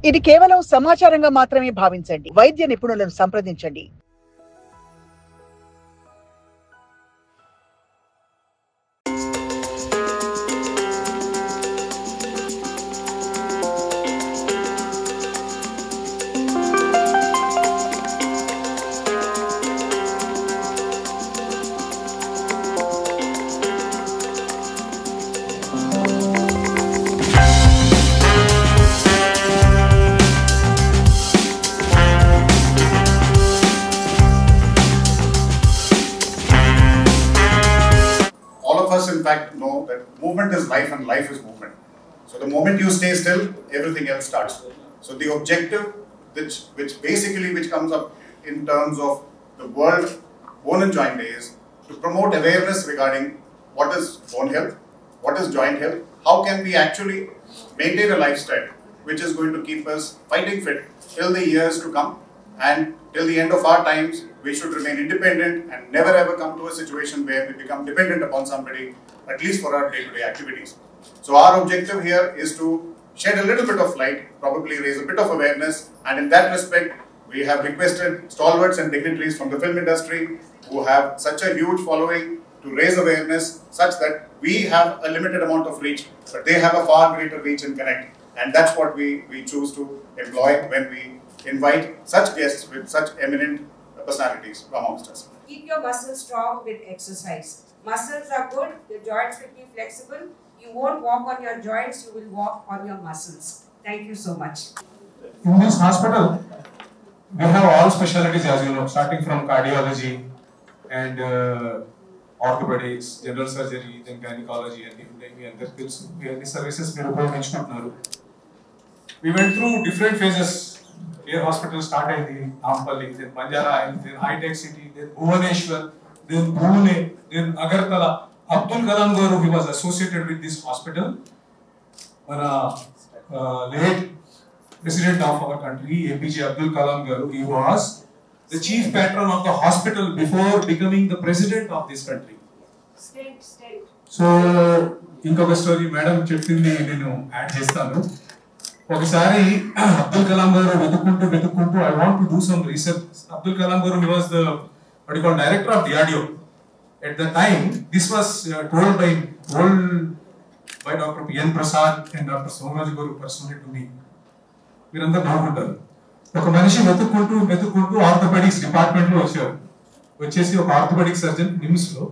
ఇది కేవలం సమాచారంగా మాత్రమే భావించండి. వైద్య నిపుణులను సంప్రదించండి. In fact, know that movement is life and life is movement. So the moment you stay still, everything else starts. So the objective, which comes up in terms of the World Bone and Joint Day, is to promote awareness regarding what is bone health, what is joint health, how can we actually maintain a lifestyle which is going to keep us fighting fit till the years to come, and till the end of our times, we should remain independent and never ever come to a situation where we become dependent upon somebody, at least for our day-to-day activities. So our objective here is to shed a little bit of light, probably raise a bit of awareness, and in that respect, we have requested stalwarts and dignitaries from the film industry who have such a huge following to raise awareness such that we have a limited amount of reach, but they have a far greater reach and connect. And that's what we choose to employ when we invite such guests with such eminent personalities amongst us. Keep your muscles strong with exercise. Muscles are good, your joints will be flexible. You won't walk on your joints, you will walk on your muscles. Thank you so much. In this hospital, we have all specialties, as you know, starting from cardiology and orthopedics, general surgery, then gynecology, and the services we are. We went through different phases. Care hospital started in Nampally, then Banjara, then High-Tech City, then Bhubaneswar, then Pune, then Agartala. Abdul Kalam Garu, he was associated with this hospital. Late president of our country, APJ Abdul Kalam Garu, he was the chief patron of the hospital before becoming the president of this country. State. So, inkoka story, madam చెప్పింది నేను add చేస్తాను. ఒకసారి అబ్దుల్ కలాం గారు వెతుక్కుంటూ I want to do some research. Abdul Kalam Garu, he was the director of DRDO. At the time, this was told by Dr. P.N. Prasad and Dr. Somraj Garu personally to me. మీరందరూ నవ్వుకుంటారు. ఒక మనిషి వెతుక్కుంటూ orthopaedics department లో వచ్చేసి ఒక orthopaedic surgeon NIMS లో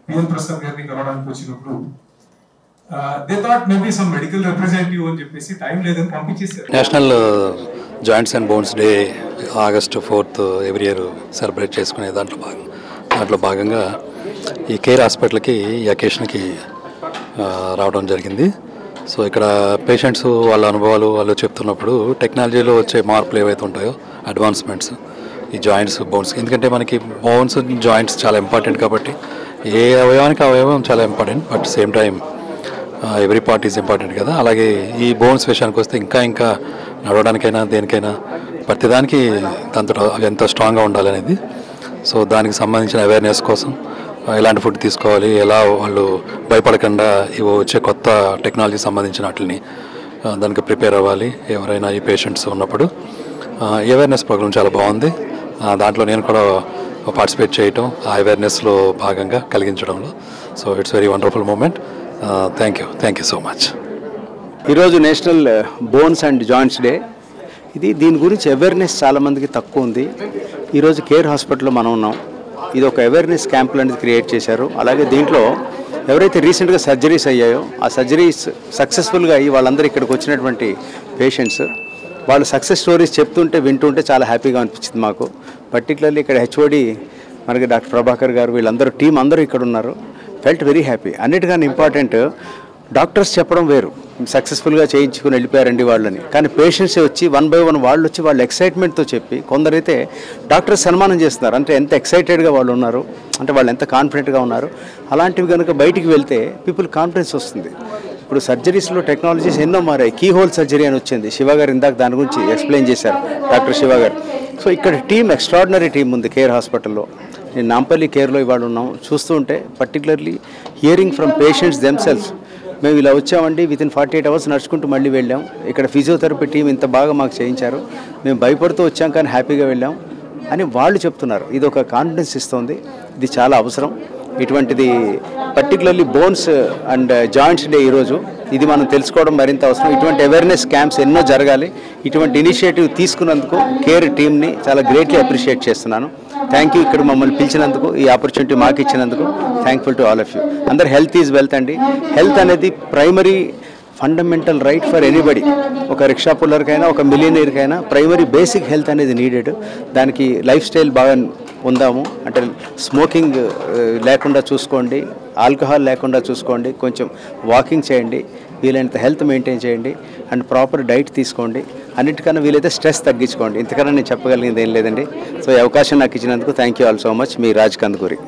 P.N. Prasad గారిని కలవడానికి వచ్చినప్పుడు they thought maybe some medical representative అని చెప్పేసి టైం లేదని పంపించేశారు. National joints and bones day August 4th every year celebrate చేసుకునే దాంట్లో భాగంగా ఈ కేర్ హాస్పిటల్కి ఈ అకేషన్కి రావడం జరిగింది. సో ఇక్కడ పేషెంట్స్ వాళ్ళ అనుభవాలు వాళ్ళు చెప్తున్నప్పుడు టెక్నాలజీలో వచ్చే మార్పులు ఏవైతే ఉంటాయో అడ్వాన్స్మెంట్స్ ఈ జాయింట్స్ బోన్స్, ఎందుకంటే మనకి బోన్స్ జాయింట్స్ చాలా ఇంపార్టెంట్ కాబట్టి ఏ అవయవానికి అవయవం చాలా important, but same time every part is important కదా. అలాగే ఈ బోన్స్ విషయానికి వస్తే ఇంకా నడవడానికైనా దేనికైనా ప్రతిదానికి దాంతో అవి ఎంత స్ట్రాంగ్గా ఉండాలనేది, సో దానికి సంబంధించిన అవేర్నెస్ కోసం ఎలాంటి ఫుడ్ తీసుకోవాలి, ఎలా వాళ్ళు భయపడకుండా ఇవి వచ్చే కొత్త టెక్నాలజీ సంబంధించిన వాటిని దానికి ప్రిపేర్ అవ్వాలి ఎవరైనా ఈ పేషెంట్స్ ఉన్నప్పుడు. అవేర్నెస్ ప్రోగ్రామ్ చాలా బాగుంది. దాంట్లో నేను కూడా పార్టిసిపేట్ చేయటం ఆ అవేర్నెస్లో భాగంగా కలిగించడంలో. So it's very wonderful moment. Thank you so much. ఈరోజు national bones and joints day. దీని గురించి అవేర్నెస్ చాలామందికి తక్కువ ఉంది. ఈరోజు కేర్ హాస్పిటల్లో మనం ఉన్నాం. ఇది ఒక అవేర్నెస్ క్యాంపులు అనేది క్రియేట్ చేశారు. అలాగే దీంట్లో ఎవరైతే రీసెంట్గా సర్జరీస్ అయ్యాయో ఆ సర్జరీస్ సక్సెస్ఫుల్గా అయ్యి వాళ్ళందరూ ఇక్కడికి వచ్చినటువంటి పేషెంట్స్ వాళ్ళు సక్సెస్ స్టోరీస్ చెప్తుంటే వింటుంటే చాలా హ్యాపీగా అనిపించింది మాకు. పర్టికులర్లీ ఇక్కడ హెచ్ఓడి మనకి డాక్టర్ ప్రభాకర్ గారు వీళ్ళందరూ టీం అందరూ ఇక్కడ ఉన్నారు. Felt very happy. అన్నిటికన్నా ఇంపార్టెంట్ డాక్టర్స్ చెప్పడం వేరు, సక్సెస్ఫుల్గా చేయించుకుని వెళ్ళిపోయారండి వాళ్ళని, కానీ పేషెంట్స్ వచ్చి వన్ బై వన్ వాళ్ళు వచ్చి వాళ్ళ ఎక్సైట్మెంట్తో చెప్పి కొందరైతే డాక్టర్స్ సన్మానం చేస్తున్నారు. అంటే ఎంత ఎక్సైటెడ్గా వాళ్ళు ఉన్నారు, అంటే వాళ్ళు ఎంత కాన్ఫిడెంట్గా ఉన్నారు. అలాంటివి కనుక బయటికి వెళ్తే పీపుల్ కాన్ఫిడెన్స్ వస్తుంది. ఇప్పుడు సర్జరీస్లో టెక్నాలజీస్ ఎన్నో మారాయి. కీ హోల్ సర్జరీ అని వచ్చింది. శివ గారు ఇందాక దాని గురించి ఎక్స్ప్లెయిన్ చేశారు, డాక్టర్ శివ గారు. సో ఇక్కడ టీం ఎక్స్ట్రాడినరీ టీం ఉంది కేర్ హాస్పిటల్లో. నేను నాంపల్లి కేర్లో ఇవాళ ఉన్నాం. చూస్తూ ఉంటే particularly hearing from patients themself మేము ఇలా వచ్చామండి, వితిన్ 48 అవర్స్ నడుచుకుంటూ మళ్ళీ వెళ్ళాం. ఇక్కడ ఫిజియోథెరపీ టీం ఇంత బాగా మాకు చేయించారు, మేము భయపడుతూ వచ్చాం కానీ హ్యాపీగా వెళ్ళాం అని వాళ్ళు చెప్తున్నారు. ఇది ఒక కాన్ఫిడెన్స్ ఇస్తుంది. ఇది చాలా అవసరం. ఇటువంటిది particularly bones and joints day ఈరోజు, ఇది మనం తెలుసుకోవడం మరింత అవసరం. ఇటువంటి అవేర్నెస్ క్యాంప్స్ ఎన్నో జరగాలి. ఇటువంటి ఇనిషియేటివ్ తీసుకున్నందుకు కేర్ టీమ్ని చాలా గ్రేట్లీ అప్రిషియేట్ చేస్తున్నాను. Thank you. ఇక్కడ మమ్మల్ని పిలిచినందుకు, ఈ ఆపర్చునిటీ మాకు ఇచ్చినందుకు thankful to all of you. అందరు హెల్త్ ఈజ్ వెల్త్ అండి. హెల్త్ అనేది primary fundamental right for anybody. ఒక రిక్షా పుల్లర్కైనా ఒక మిలియనీర్కైనా ప్రైమరీ బేసిక్ హెల్త్ అనేది నీడెడ్. దానికి లైఫ్ స్టైల్ బాగా ఉందాము, అంటే స్మోకింగ్ లేకుండా చూసుకోండి, ఆల్కహాల్ లేకుండా చూసుకోండి, కొంచెం వాకింగ్ చేయండి, వీలైనంత హెల్త్ మెయింటైన్ చేయండి అండ్ ప్రాపర్ డైట్ తీసుకోండి. అన్నిటికన్నా వీలైతే స్ట్రెస్ తగ్గించుకోండి. ఇంతకన్నా నేను చెప్పగలిగింది ఏం లేదండి. సో ఈ అవకాశం నాకు ఇచ్చినందుకు thank you all so much. Me Raj Kandukuri.